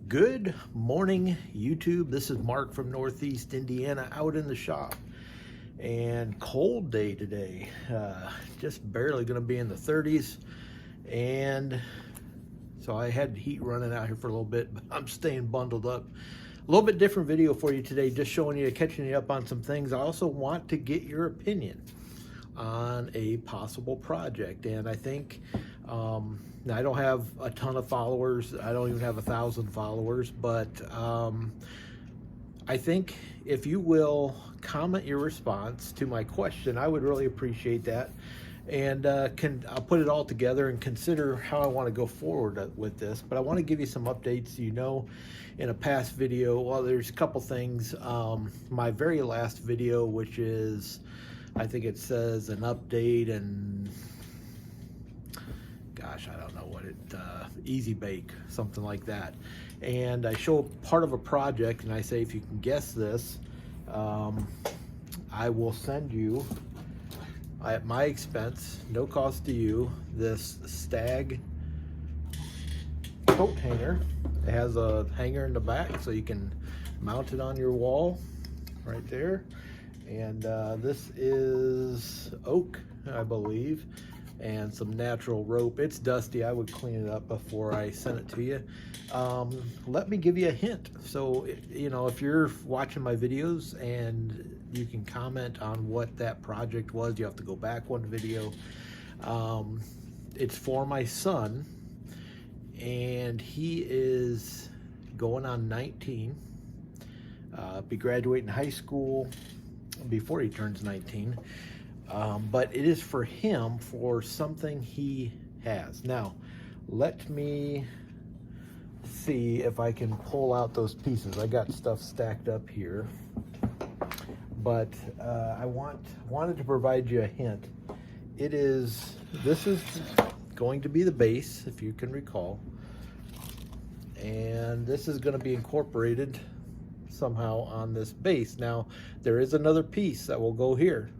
Good morning, YouTube. This is Mark from Northeast Indiana out in the shop. And cold day today. Just barely going to be in the 30s. And so I had heat running out here for a little bit, but I'm staying bundled up. A little bit different video for you today, just showing you, catching you up on some things. I also want to get your opinion on a possible project. And I think, now I don't have a ton of followers. I don't even have 1,000 followers, but I think if you will comment your response to my question, I would really appreciate that. And I'll put it all together and consider how I want to go forward with this. But I want to give you some updates. You know, in a past video, well, there's a couple things. My very last video, which is, I think it says an update and gosh, I don't know what it, easy bake, something like that. And I show part of a project and I say, if you can guess this, I will send you, at my expense, no cost to you, this Stag coat hanger. It has a hanger in the back so you can mount it on your wall right there. And this is oak, I believe, and some natural rope. It's dusty. I would clean it up before I send it to you. Let me give you a hint. So, you know, if you're watching my videos and you can comment on what that project was, you have to go back one video. It's for my son, and he is going on 19. Be graduating high school before he turns 19. But it is for him, for something he has. Now, let me see if I can pull out those pieces. I got stuff stacked up here, but I wanted to provide you a hint. This is going to be the base, if you can recall, and this is going to be incorporated somehow on this base. Now, there is another piece that will go here.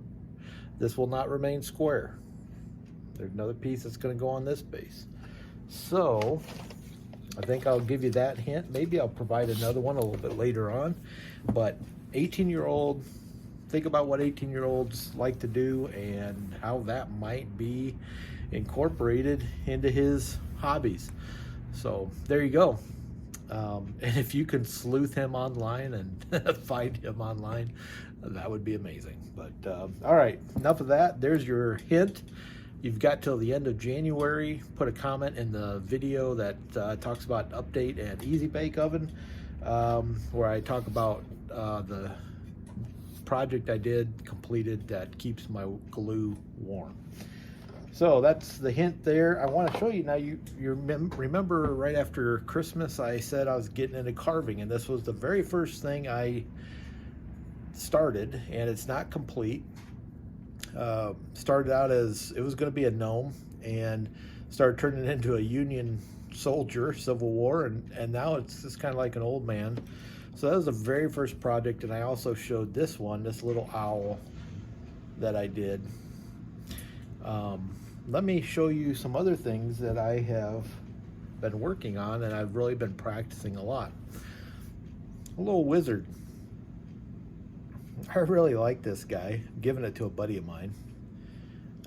This will not remain square. There's another piece that's going to go on this base. So I think I'll give you that hint. Maybe I'll provide another one a little bit later on. But 18-year-old, think about what 18-year-olds like to do and how that might be incorporated into his hobbies. So there you go. And if you can sleuth him online and find him online, that would be amazing. But all right, enough of that. There's your hint. You've got till the end of January. Put a comment in the video that talks about update and easy bake oven, where I talk about the project I completed that keeps my glue warm. So that's the hint there. I want to show you now. You remember right after Christmas I said I was getting into carving, and this was the very first thing I started, and it's not complete. Started out as it was going to be a gnome, and started turning into a Union soldier, Civil War, and now it's just kind of like an old man. So that was the very first project, and I also showed this one, this little owl that I did. Let me show you some other things that I have been working on and I've really been practicing a lot. A little wizard. I really like this guy. I'm giving it to a buddy of mine.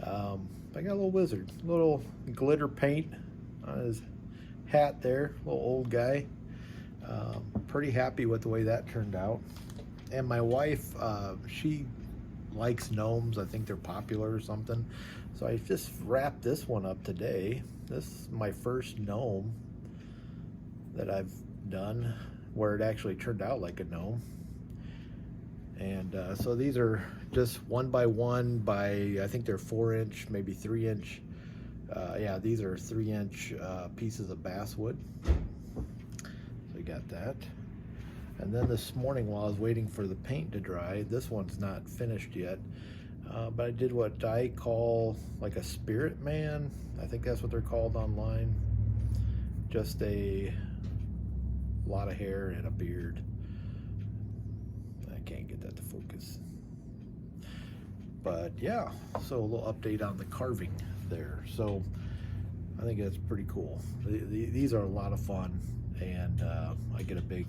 I got a little wizard, little glitter paint on his hat there, little old guy. Pretty happy with the way that turned out. And my wife, she likes gnomes. I think they're popular or something. So I just wrapped this one up today. This is my first gnome that I've done where it actually turned out like a gnome. And so these are just 1 by 1 by, I think they're 4-inch, maybe 3-inch. Yeah, these are 3-inch pieces of basswood. So you got that. And then this morning while I was waiting for the paint to dry, this one's not finished yet, but I did what I call like a spirit man. I think that's what they're called online. Just a lot of hair and a beard. I can't get that to focus. But yeah, so a little update on the carving there. So I think that's pretty cool. These are a lot of fun, and I get a big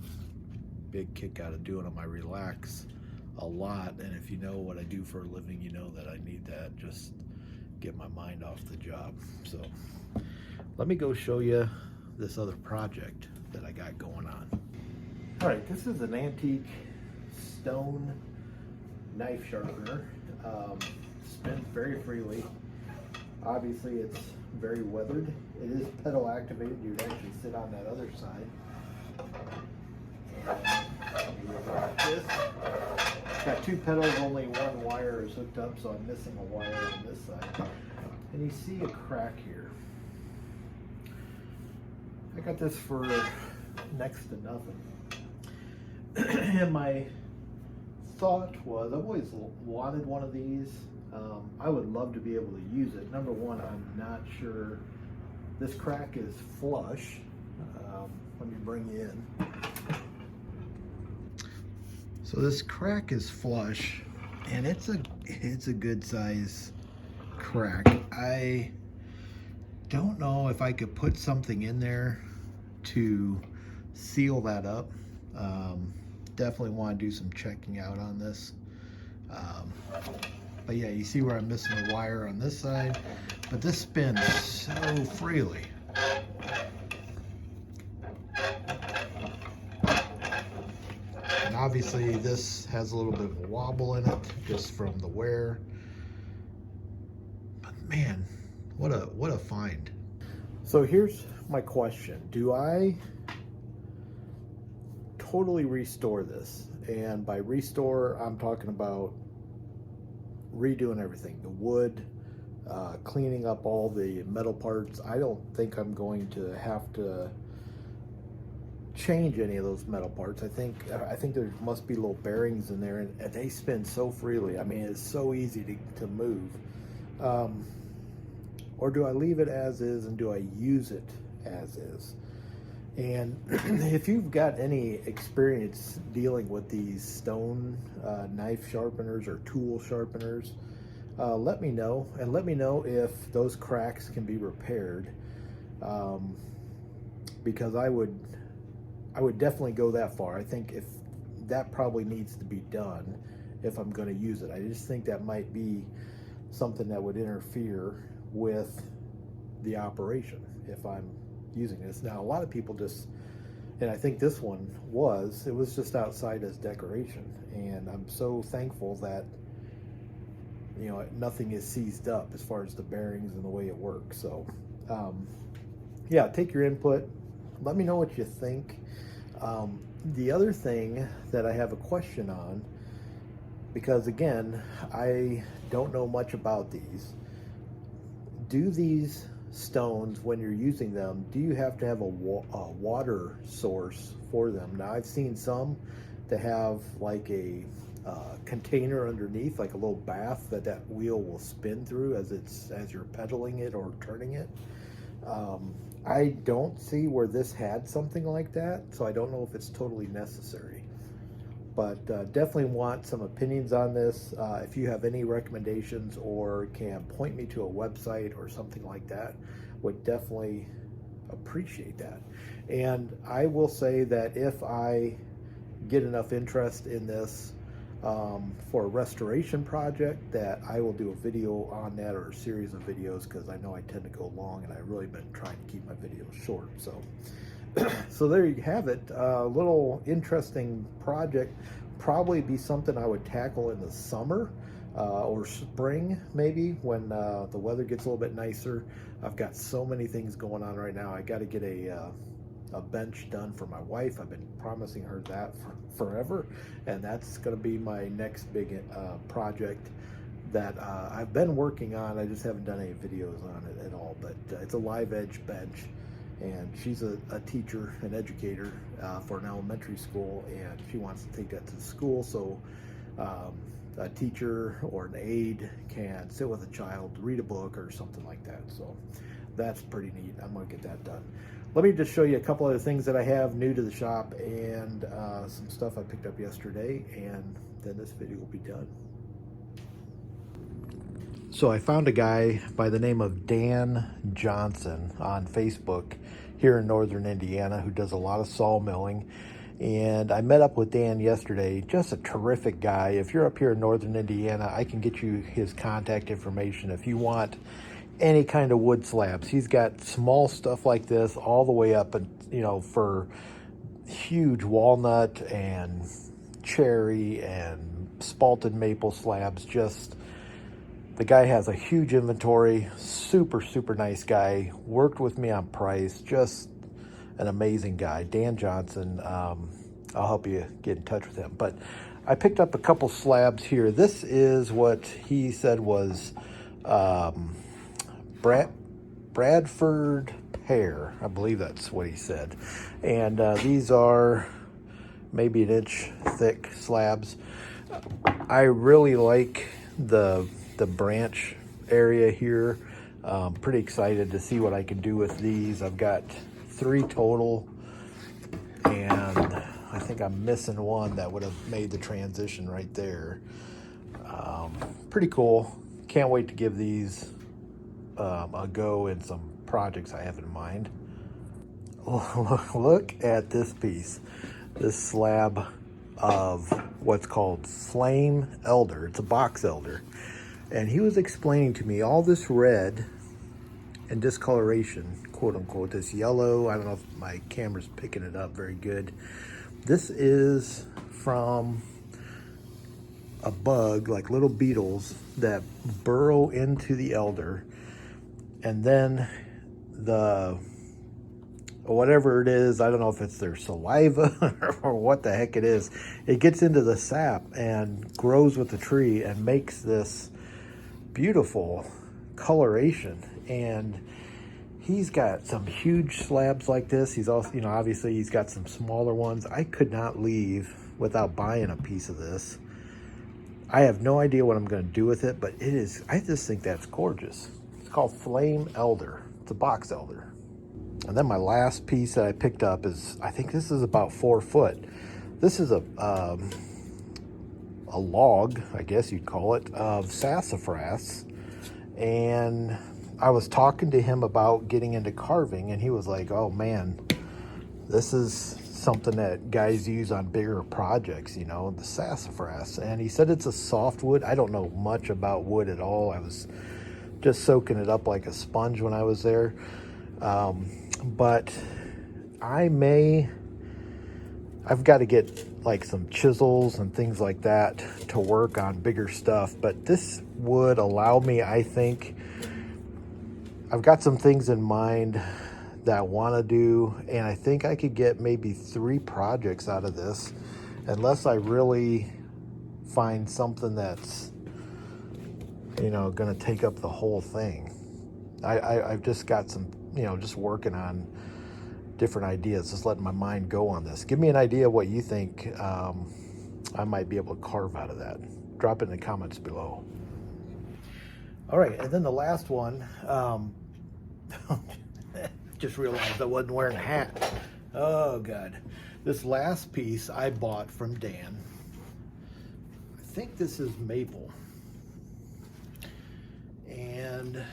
kick out of doing them. I relax a lot, and if you know what I do for a living, you know that I need that, just get my mind off the job. So let me go show you this other project that I got going on. All right, this is an antique stone knife sharpener. Spins very freely. Obviously it's very weathered. It is pedal activated. You'd actually sit on that other side. Like this. Got two pedals, only one wire is hooked up, so I'm missing a wire on this side. And you see a crack here. I got this for next to nothing. And my thought was, I've always wanted one of these. I would love to be able to use it. Number one, I'm not sure. This crack is flush. Let me bring you in. So this crack is flush, and it's a good size crack. I don't know if I could put something in there to seal that up. Definitely want to do some checking out on this. But yeah, you see where I'm missing a wire on this side, but this spins so freely. And obviously this has a little bit of a wobble in it just from the wear. But man, what a find. So here's my question. Do I totally restore this? And by restore, I'm talking about redoing everything, the wood, cleaning up all the metal parts. I don't think I'm going to have to change any of those metal parts. I think there must be little bearings in there, and they spin so freely. I mean, it's so easy to move. Or do I leave it as is, and do I use it as is? And if you've got any experience dealing with these stone knife sharpeners or tool sharpeners, let me know, and let me know if those cracks can be repaired, because I would definitely go that far. I think if that probably needs to be done if I'm going to use it. I just think that might be something that would interfere with the operation if I'm using this. Now, a lot of people just, and I think this one was just outside as decoration, and I'm so thankful that, you know, nothing is seized up as far as the bearings and the way it works. So yeah, take your input, let me know what you think. The other thing that I have a question on, because again, I don't know much about these, do these stones, when you're using them, do you have to have a water source for them? Now, I've seen some that have like a container underneath, like a little bath that wheel will spin through as you're pedaling it or turning it. I don't see where this had something like that, so I don't know if it's totally necessary. But definitely want some opinions on this. If you have any recommendations or can point me to a website or something like that, would definitely appreciate that. And I will say that if I get enough interest in this for a restoration project, that I will do a video on that, or a series of videos, because I know I tend to go long, and I've really been trying to keep my videos short. So so there you have it. A little interesting project. Probably be something I would tackle in the summer or spring, maybe, when the weather gets a little bit nicer. I've got so many things going on right now. I got to get a bench done for my wife. I've been promising her that for forever, and that's going to be my next big project that I've been working on. I just haven't done any videos on it at all, but it's a live edge bench. And she's a teacher, an educator for an elementary school, and she wants to take that to the school so a teacher or an aide can sit with a child, read a book or something like that. So that's pretty neat. I'm going to get that done. Let me just show you a couple other things that I have new to the shop, and some stuff I picked up yesterday, and then this video will be done. So I found a guy by the name of Dan Johnson on Facebook here in northern Indiana who does a lot of sawmilling. And I met up with Dan yesterday. Just a terrific guy. If you're up here in northern Indiana, I can get you his contact information if you want any kind of wood slabs. He's got small stuff like this all the way up, and for huge walnut and cherry and spalted maple slabs. Just the guy has a huge inventory. Super nice guy. Worked with me on price. Just an amazing guy. Dan Johnson. I'll help you get in touch with him. But I picked up a couple slabs here. This is what he said was Bradford pear. I believe that's what he said. And these are maybe an inch thick slabs. I really like the branch area here. Pretty excited to see what I can do with these. I've got 3 total, and I think I'm missing one that would have made the transition right there. Pretty cool. Can't wait to give these a go in some projects I have in mind. Look at this piece. This slab of what's called flame elder. It's a box elder. And he was explaining to me all this red and discoloration, quote unquote, this yellow. I don't know if my camera's picking it up very good. This is from a bug, like little beetles that burrow into the elder, and then whatever it is, I don't know if it's their saliva or what the heck it is, it gets into the sap and grows with the tree and makes this beautiful coloration. And he's got some huge slabs like this. He's also, obviously he's got some smaller ones. I could not leave without buying a piece of this. I have no idea what I'm going to do with it, but I just think that's gorgeous. It's called flame elder. It's a box elder. And then my last piece that I picked up is, I think this is about 4 foot. This is a log, I guess you'd call it, of sassafras. And I was talking to him about getting into carving, and he was like, oh man, this is something that guys use on bigger projects, the sassafras. And he said it's a softwood. I don't know much about wood at all. I was just soaking it up like a sponge when I was there. But I've got to get like some chisels and things like that to work on bigger stuff. But this would allow me, I think, I've got some things in mind that I want to do, and I think I could get maybe 3 projects out of this, unless I really find something that's, going to take up the whole thing. I've just got some, just working on different ideas, just letting my mind go on this. Give me an idea what you think I might be able to carve out of that. Drop it in the comments below. All right, and then the last one, just realized I wasn't wearing a hat. Oh God. This last piece I bought from Dan. I think this is maple. And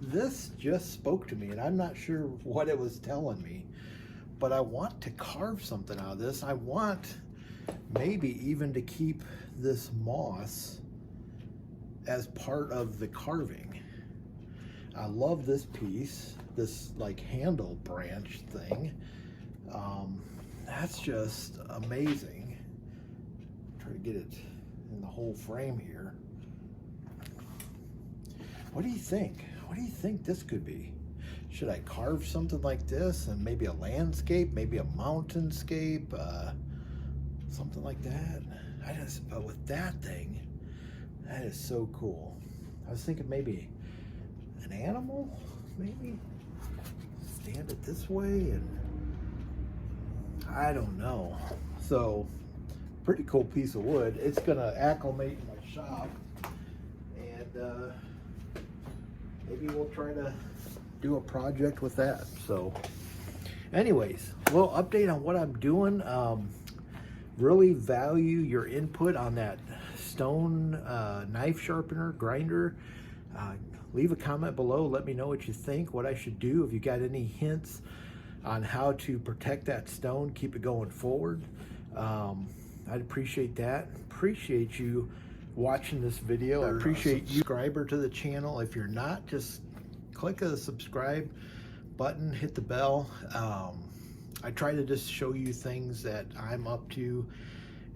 this just spoke to me, and I'm not sure what it was telling me, but I want to carve something out of this. I want maybe even to keep this moss as part of the carving. I love this piece, this like handle branch thing. That's just amazing. Try to get it in the whole frame here. What do you think? What do you think this could be? Should I carve something like this and maybe a landscape, maybe a mountainscape, something like that? But with that thing, that is so cool. I was thinking maybe an animal, maybe stand it this way, and I don't know. So pretty cool piece of wood. It's gonna acclimate in my shop, and maybe we'll try to do a project with that. So anyways, a little update on what I'm doing. Really value your input on that stone knife sharpener grinder. Leave a comment below. Let me know what you think, what I should do. If you got any hints on how to protect that stone, keep it going forward. I'd appreciate that. Appreciate you watching this video. I appreciate you. Subscriber to the channel. If you're not, just click the subscribe button, hit the bell. I try to just show you things that I'm up to,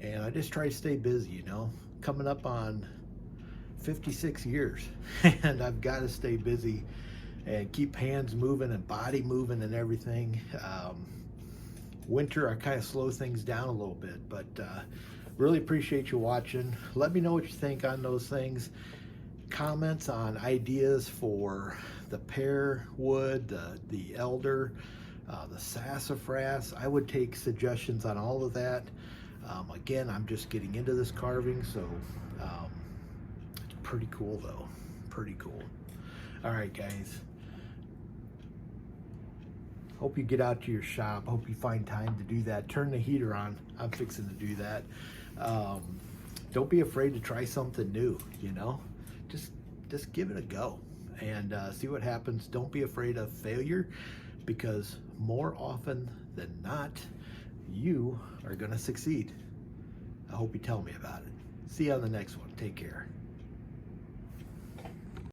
and I just try to stay busy, you know. Coming up on 56 years, and I've got to stay busy and keep hands moving and body moving and everything. Winter, I kind of slow things down a little bit, but really appreciate you watching. Let me know what you think on those things. Comments on ideas for the pear wood, the elder, the sassafras. I would take suggestions on all of that. Again, I'm just getting into this carving, so it's pretty cool though. Pretty cool. All right, guys. Hope you get out to your shop. Hope you find time to do that. Turn the heater on. I'm fixing to do that. Don't be afraid to try something new, you know. Just give it a go and see what happens. Don't be afraid of failure, because more often than not, you are going to succeed. I hope you tell me about it. See you on the next one. Take care.